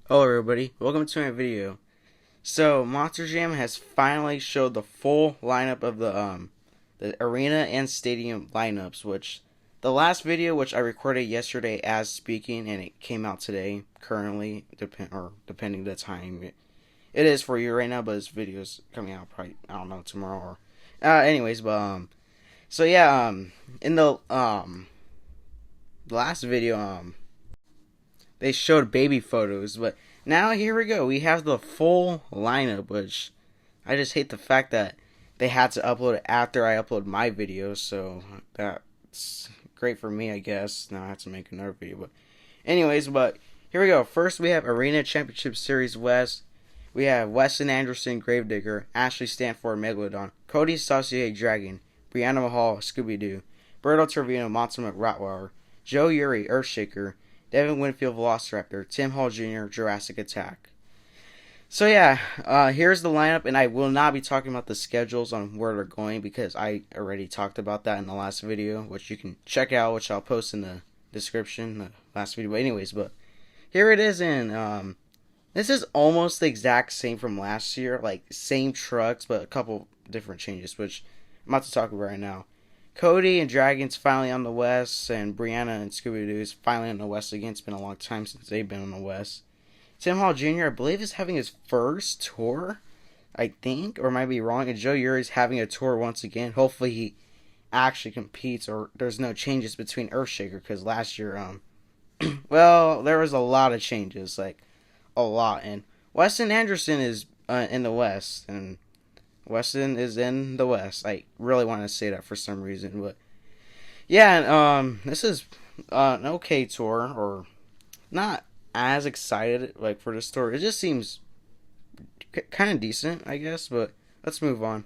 Hello everybody, welcome to my video. So Monster Jam has finally showed the full lineup of the arena and stadium lineups, which the last video which I recorded yesterday as speaking and it came out today currently depending the time it is for you right now, but this video is coming out probably I don't know tomorrow or anyways, but so yeah, in the last video they showed baby photos, but now here we go. We have the full lineup, which I just hate the fact that they had to upload it after I upload my video, so that's great for me, I guess. Now I have to make another video, but anyways, but here we go. First, we have Arena Championship Series West. We have Weston Anderson, Gravedigger, Ashley Stanford, Megalodon, Cody Saucier, Dragon, Brianna Mahal, Scooby Doo, Berto Trevino, Monster McRottweiler, Joe Uri, Earthshaker, Devin Winfield, Velociraptor, Tim Hall Jr., Jurassic Attack. So yeah, here's the lineup, and I will not be talking about the schedules on where they're going because I already talked about that in the last video, which you can check out, which I'll post in the description, the last video. But anyways, but here it is, and this is almost the exact same from last year, like same trucks, but a couple different changes, which I'm about to talk about right now. Cody and Dragon's finally on the West, and Brianna and Scooby Doo is finally on the West again. It's been a long time since they've been on the West. Tim Hall Jr., I believe, is having his first tour, I think, or might be wrong. And Joe Uri's having a tour once again. Hopefully he actually competes, or there's no changes between Earthshaker, because last year, well, there was a lot of changes, like, a lot. And Weston Anderson is in the West, and Weston is in the West. I really want to say that for some reason, but yeah, this is an okay tour, or not as excited like for this tour. It just seems kind of decent, I guess. But let's move on.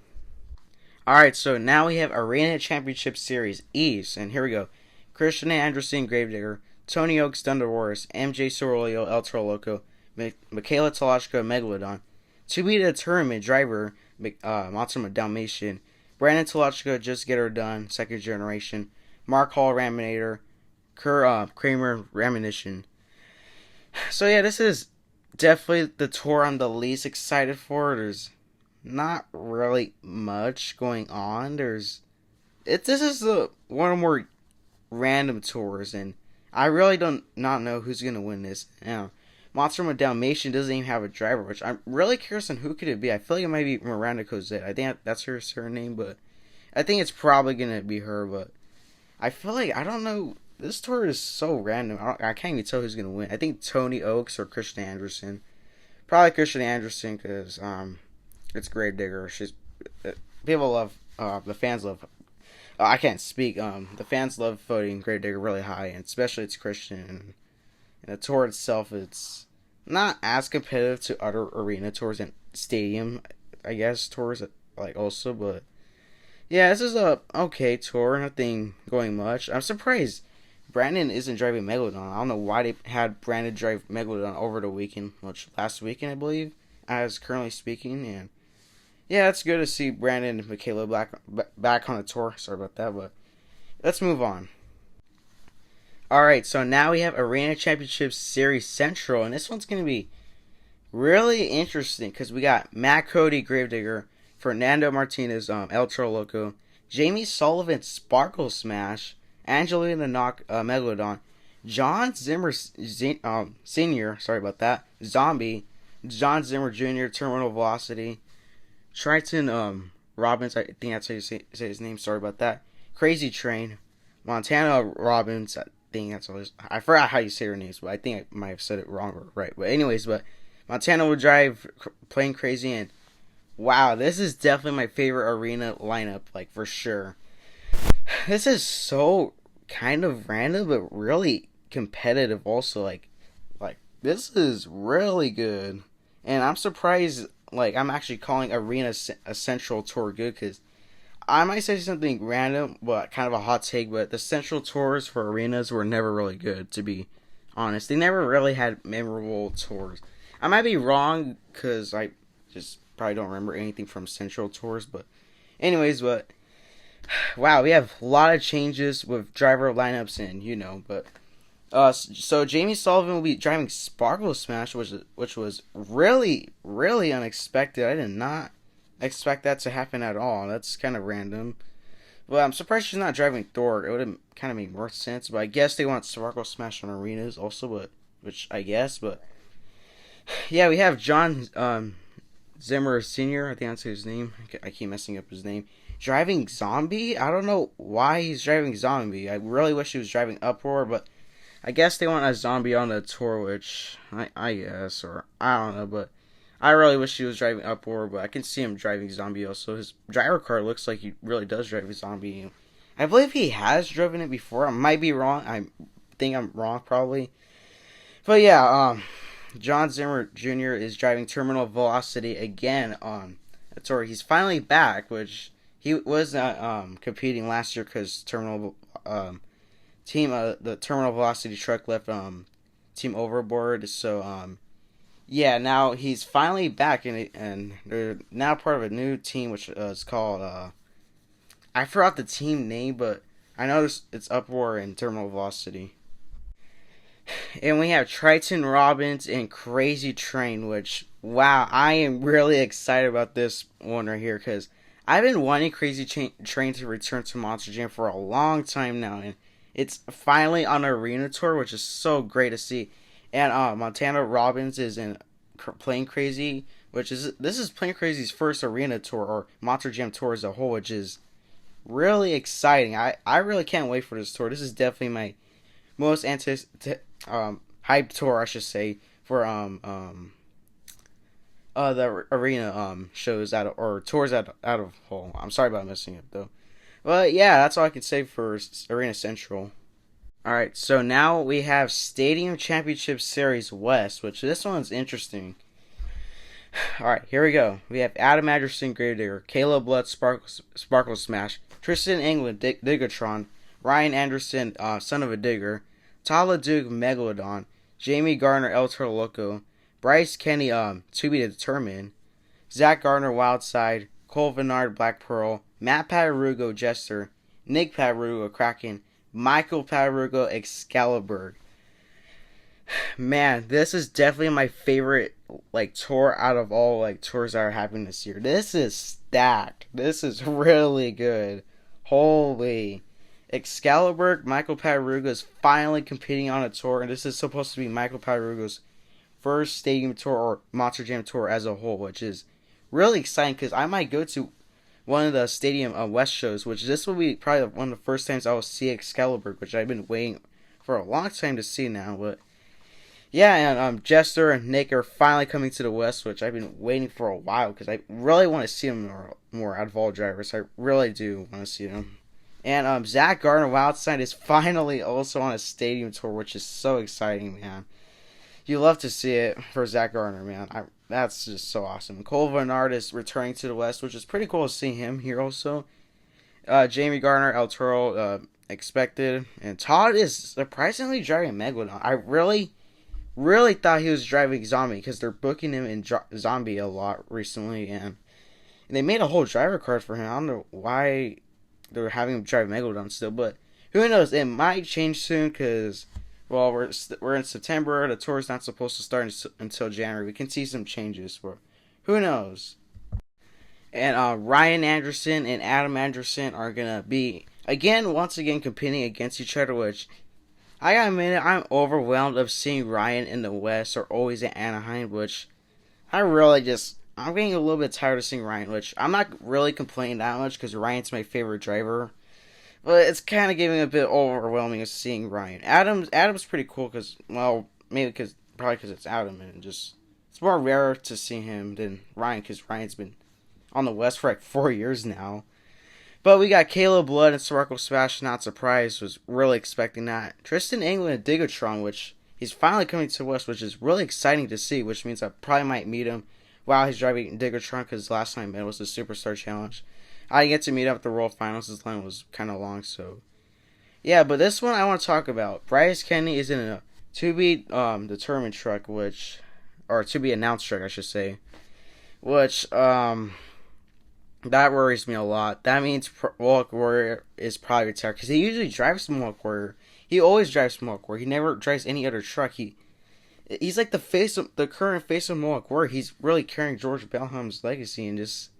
All right, so now we have Arena Championship Series East, and here we go: Christian Anderson, Gravedigger, Tony Oaks, Thunder Wars, MJ Sorolio, El Toro Loco, Michaela Talashka, Megalodon. To be determined, Driver, Monster Dalmatian, Brandon Tolochka, Just Get Her Done, Second Generation, Mark Hall, Raminator, Kramer, Raminition. So yeah, this is definitely the tour I'm the least excited for. There's not really much going on. This is one of the more random tours, and I really don't not know who's gonna win this. Now, Monster Dalmatian doesn't even have a driver, which I'm really curious on who could it be. I feel like it might be Miranda Cosette. I think that's her surname, but I think it's probably gonna be her. But I feel like I don't know. This tour is so random. I can't even tell who's gonna win. I think Tony Oaks or Christian Anderson. Probably Christian Anderson because it's Gravedigger. She's people love the fans love. I can't speak. The fans love voting Gravedigger really high, and especially it's Christian. And the tour itself, it's not as competitive to other arena tours and stadium, I guess, tours like also, but yeah, this is a okay tour, nothing going much. I'm surprised Brandon isn't driving Megalodon. I don't know why they had Brandon drive Megalodon over the weekend, which last weekend I believe, as currently speaking, and yeah, it's good to see Brandon and Michaela back on the tour. Sorry about that, but let's move on. Alright, so now we have Arena Championship Series Central, and this one's going to be really interesting because we got Matt Cody, Gravedigger, Fernando Martinez, El Toro Loco, Jamie Sullivan, Sparkle Smash, Angelina Knock, Megalodon, John Zimmer Sr., sorry about that, Zombie, John Zimmer Jr., Terminal Velocity, Triton Robbins, I think that's how you say his name, sorry about that, Crazy Train, Montana Robbins, I think that's all. I forgot how you say her names, but I think I might have said it wrong or right. But anyways, but Montana will drive Plane Crazy, and wow, this is definitely my favorite arena lineup, like for sure. This is so kind of random, but really competitive. Also, like this is really good, and I'm surprised. Like I'm actually calling Arena a Central Tour good because I might say something random, but kind of a hot take, but the central tours for arenas were never really good, to be honest. They never really had memorable tours. I might be wrong, because I just probably don't remember anything from central tours, but anyways, but wow, we have a lot of changes with driver lineups and, but So Jamie Sullivan will be driving Sparkle Smash, which was really unexpected. I did not expect that to happen at all. That's kind of random. Well, I'm surprised she's not driving Thor. It would have kind of made more sense. But I guess they want Sparkle Smash on arenas also, but which I guess. But yeah, we have John Zimmer Sr. I think that's his name. I keep messing up his name. Driving Zombie. I don't know why he's driving Zombie. I really wish he was driving Uproar, but I guess they want a zombie on the tour, which I guess, or I don't know, but I really wish he was driving Uproar, but I can see him driving Zombie also. His driver car looks like he really does drive a Zombie. I believe he has driven it before. I might be wrong. I think I'm wrong, probably. But yeah, John Zimmer Jr. is driving Terminal Velocity again on a tour. He's finally back, which he was not competing last year because the Terminal Velocity truck left Team Overboard. So yeah, now he's finally back and they're now part of a new team which is called I forgot the team name, but I know it's Uproar and Terminal Velocity. And we have Triton Robbins and Crazy Train, which wow, I am really excited about this one right here because I've been wanting Train to return to Monster Jam for a long time now, and it's finally on an arena tour, which is so great to see. And Montana Robbins is in Plane Crazy, this is Plane Crazy's first arena tour or Monster Jam tour as a whole, which is really exciting. I really can't wait for this tour. This is definitely my most hype tour, I should say, for the arena shows or tours out of whole. I'm sorry about messing up though. But yeah, that's all I can say for Arena Central. Alright, so now we have Stadium Championship Series West, which this one's interesting. Alright, here we go. We have Adam Anderson, Gravedigger, Caleb Blood, Sparkle Smash, Tristan England, Diggatron, Ryan Anderson, Son of a Digger, Tala Duke, Megalodon, Jamie Garner, El Toro Loco, Bryce Kenny, To Be Determined, Zach Gardner, Wildside, Cole Vennard, Black Pearl, Matt Patarugo, Jester, Nick Patarugo, Kraken, Michael Patarugo, Excalibur. Man, this is definitely my favorite tour out of all tours that are happening this year. This is stacked. This is really good. Holy. Excalibur, Michael Patarugo is finally competing on a tour, and this is supposed to be Michael Patarugo's first stadium tour or Monster Jam tour as a whole, which is really exciting because I might go to one of the Stadium West shows, which this will be probably one of the first times I will see Excalibur, which I've been waiting for a long time to see now. But yeah, and Jester and Nick are finally coming to the West, which I've been waiting for a while because I really want to see them more out of all drivers. I really do want to see them. And Zach Gardner Wildside is finally also on a stadium tour, which is so exciting, man. You love to see it for Zach Gardner, man. That's just so awesome. Cole Vennard is returning to the West, which is pretty cool to see him here also. Jamie Garner, El Toro, expected. And Todd is surprisingly driving Megalodon. I really thought he was driving Zombie because they're booking him in Zombie a lot recently. And they made a whole driver card for him. I don't know why they're having him drive Megalodon still, but who knows? It might change soon because, well, we're in September. The tour is not supposed to start until January. We can see some changes, but who knows? And Ryan Anderson and Adam Anderson are gonna be once again competing against each other. Which I gotta admit, I'm overwhelmed of seeing Ryan in the West or always at Anaheim. Which I'm getting a little bit tired of seeing Ryan, which I'm not really complaining that much because Ryan's my favorite driver. But it's kind of getting a bit overwhelming of seeing Ryan. Adam's pretty cool because, well, probably because it's Adam and it's more rare to see him than Ryan because Ryan's been on the West for 4 years now. But we got Caleb Blood and Sparkle Smash, not surprised, was really expecting that. Tristan England and Diggatron, which he's finally coming to the West, which is really exciting to see, which means I probably might meet him while he's driving Diggatron because last time I met was the Superstar Challenge. I didn't get to meet up at the World Finals. This line was kind of long, so yeah. But this one I want to talk about. Bryce Kenny is in a to be determined truck, or to be announced truck, I should say. Which that worries me a lot. That means Mohawk Warrior is probably retired because he usually drives the Mohawk Warrior. He always drives Mohawk War. He never drives any other truck. He's like the current face of Mohawk War. He's really carrying George Bellham's legacy, and just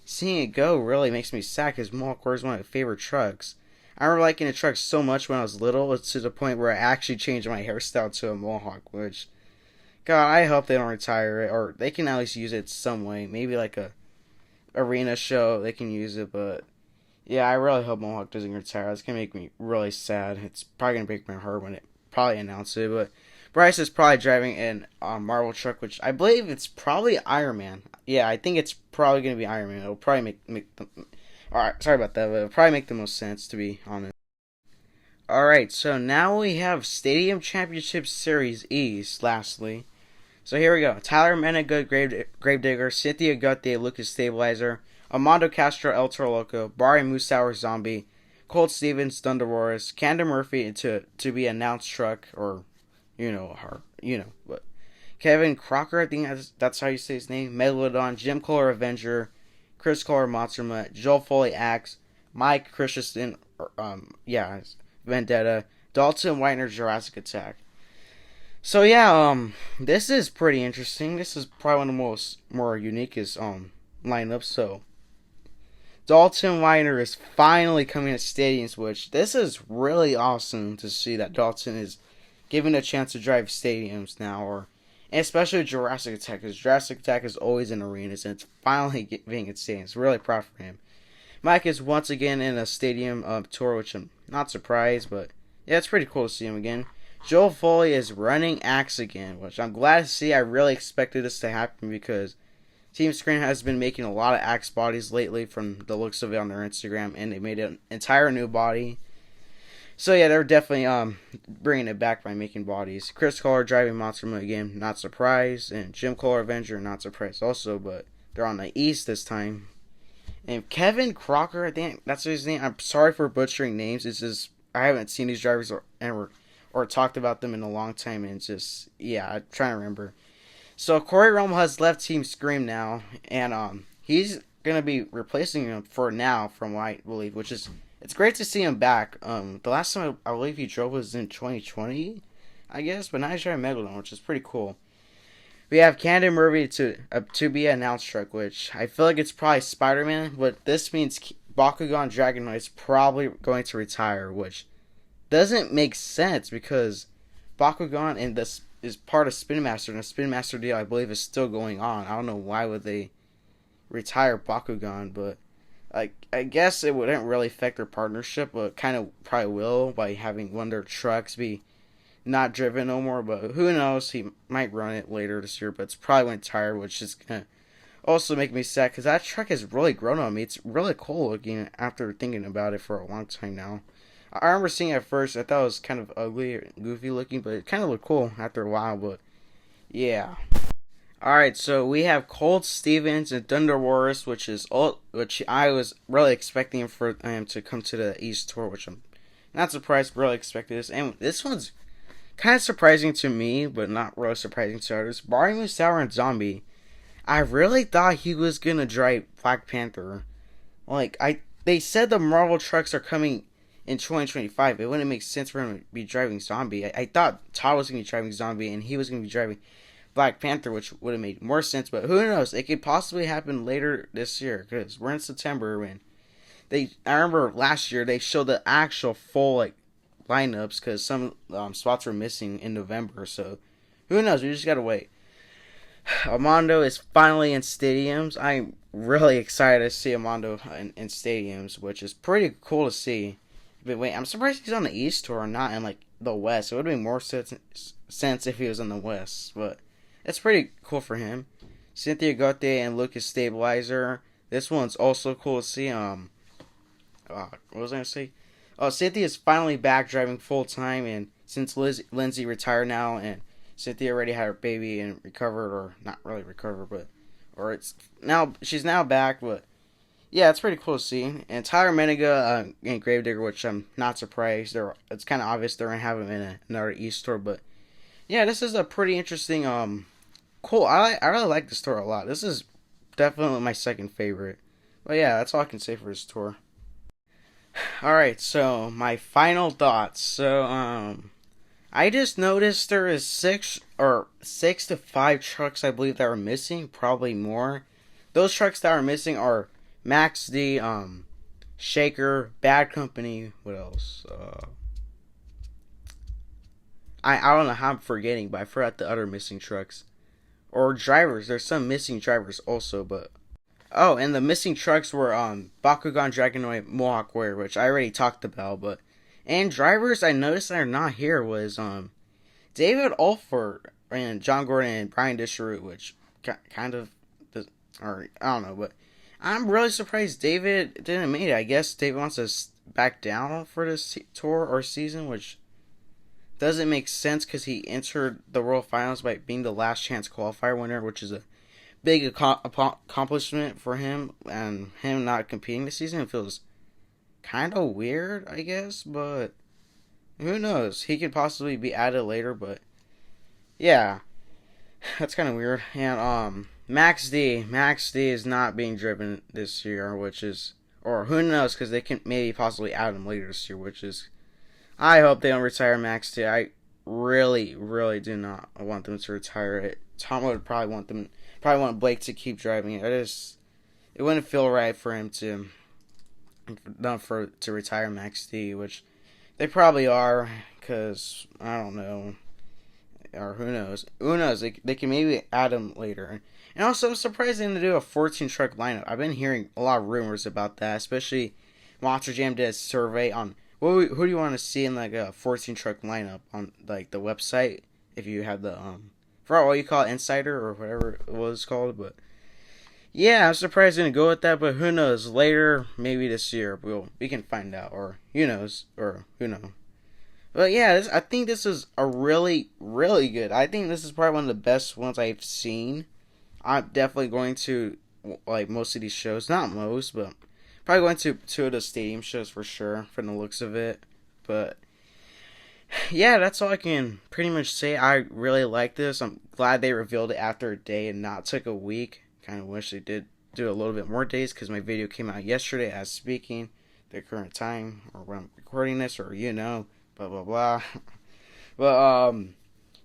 seeing it go really makes me sad because Mohawk War is one of my favorite trucks. I remember liking the truck so much when I was little, it's to the point where I actually changed my hairstyle to a Mohawk, which, God, I hope they don't retire it, or they can at least use it some way. Maybe like a arena show, they can use it, but yeah, I really hope Mohawk doesn't retire. It's gonna make me really sad. It's probably gonna break my heart when it probably announce it, but Bryce is probably driving in a Marvel truck, which I believe it's probably Iron Man. Yeah, I think it's probably gonna be Iron Man. It'll probably make the. Alright, sorry about that, but it'll probably make the most sense, to be honest. Alright, so now we have Stadium Championship Series East, lastly. So here we go. Tyler Menega, Gravedigger, Cynthia Gauthier, Lucas Stabilizer, Armando Castro, El Toro Loco, Barry Moosauer, Zombie, Colt Stevens, Thunder Wars, Camden Murphy to be announced truck, or but Kevin Crocker, I think that's how you say his name, Megalodon, Jim Kohler, Avenger, Chris Kohler, Monster Mutt, Joel Foley, Axe, Mike Christensen, Vendetta, Dalton Whitener, Jurassic Attack. So yeah, this is pretty interesting. This is probably one of the more uniquest lineups. So Dalton Whitener is finally coming to stadiums, which this is really awesome to see that Dalton is given a chance to drive stadiums now, and especially Jurassic Attack, because Jurassic Attack is always in arenas, and it's finally being in stadiums. Really proud for him. Mike is once again in a stadium tour, which I'm not surprised, but yeah, it's pretty cool to see him again. Joel Foley is running Axe again, which I'm glad to see. I really expected this to happen because Team Screen has been making a lot of Axe bodies lately from the looks of it on their Instagram, and they made an entire new body. So yeah, they're definitely bringing it back by making bodies. Chris Kohler driving Monster Mutt again, not surprised, and Jim Kohler Avenger, not surprised also, but they're on the East this time. And Kevin Crocker, I think that's his name. I'm sorry for butchering names. It's just I haven't seen these drivers or talked about them in a long time, and it's just I'm trying to remember. So Corey Romo has left Team Scream now, and he's gonna be replacing him for now, from what I believe, which is it's great to see him back. The last time I believe he drove was in 2020, I guess, but now he's driving Megalodon, which is pretty cool. We have Camden Murphy to be announced truck, which I feel like it's probably Spider-Man, but this means Bakugan Dragonoid is probably going to retire, which doesn't make sense because Bakugan and this is part of Spin Master, and the Spin Master deal I believe is still going on. I don't know why would they retire Bakugan, but I guess it wouldn't really affect their partnership, but kind of probably will by having one of their trucks be not driven no more. But who knows? He might run it later this year, but it's probably going to tire, which is gonna also make me sad because that truck has really grown on me. It's really cool looking after thinking about it for a long time now. I remember seeing it at first. I thought it was kind of ugly or goofy looking, but it kind of looked cool after a while. But yeah. Alright, so we have Colt Stevens and Thunder Wars, which I was really expecting for him to come to the East Tour, which I'm not surprised, really expected this. And this one's kind of surprising to me, but not really surprising to others. Barry Moosauer and Zombie. I really thought he was gonna drive Black Panther. They said the Marvel trucks are coming in 2025. It wouldn't make sense for him to be driving Zombie. I thought Todd was gonna be driving Zombie and he was gonna be driving Black Panther, which would have made more sense, but who knows? It could possibly happen later this year because we're in September when I remember last year they showed the actual full lineups because some spots were missing in November. So who knows? We just gotta wait. Armando is finally in stadiums. I'm really excited to see Armando in stadiums, which is pretty cool to see. But wait, I'm surprised he's on the East Tour and not in the West. It would have made more sense if he was in the West, but it's pretty cool for him. Cynthia Gauthier and Lucas Stabilizer. This one's also cool to see. What was I gonna say? Oh, Cynthia's finally back driving full time, and since Lindsay retired now, and Cynthia already had her baby and recovered, or not really recovered, she's now back. But yeah, it's pretty cool to see. And Tyler Menega and Gravedigger, which I'm not surprised. It's kind of obvious they're gonna have him in another East Tour, but yeah, this is a pretty interesting, cool. I really like this tour a lot. This is definitely my second favorite. But yeah, that's all I can say for this tour. All right, so my final thoughts. So I just noticed there is six to five trucks I believe that are missing, probably more. Those trucks that are missing are Max D, Shaker, Bad Company. What else? I don't know how I'm forgetting, but I forgot the other missing trucks or drivers. There's some missing drivers also, but oh, and the missing trucks were Bakugan, Dragonoid, Mohawk Warrior, which I already talked about, but and drivers I noticed that are not here was David Alford and John Gordon and Brian Disharu, which kind of, or I don't know, but I'm really surprised David didn't make it. I guess David wants to back down for this tour or season, which doesn't make sense because he entered the World Finals by being the last chance qualifier winner, which is a big accomplishment for him, and him not competing this season feels kind of weird, I guess, but who knows? He could possibly be added later, but yeah, that's kind of weird. And Max D is not being driven this year, which is, or who knows, because they can maybe possibly add him later this year, which is, I hope they don't retire Max D. I really, really do not want them to retire it. Tom would probably want Blake to keep driving it. It wouldn't feel right for him to retire Max D, which they probably are, because I don't know, or who knows? Who knows? They can maybe add him later. And also, I'm surprised they didn't do a 14 truck lineup. I've been hearing a lot of rumors about that, especially Monster Jam did a survey on who do you want to see in like a 14 truck lineup on like the website if you have the for what you call it, Insider or whatever it was called. But yeah, I'm surprised they didn't go with that. But who knows? Later, maybe this year, we can find out, or who knows, or who knows. But yeah, I think this is a really, really good. I think this is probably one of the best ones I've seen. I'm definitely going to like most of these shows, not most, but probably going to two of the stadium shows for sure, from the looks of it. But yeah, that's all I can pretty much say. I really like this. I'm glad they revealed it after a day and not took a week. Kind of wish they did do a little bit more days because my video came out yesterday as speaking the current time or when I'm recording this, or blah blah blah. But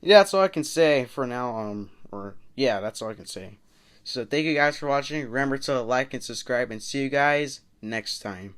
yeah, that's all I can say for now. Or yeah, that's all I can say. So thank you guys for watching. Remember to like and subscribe, and see you guys next time.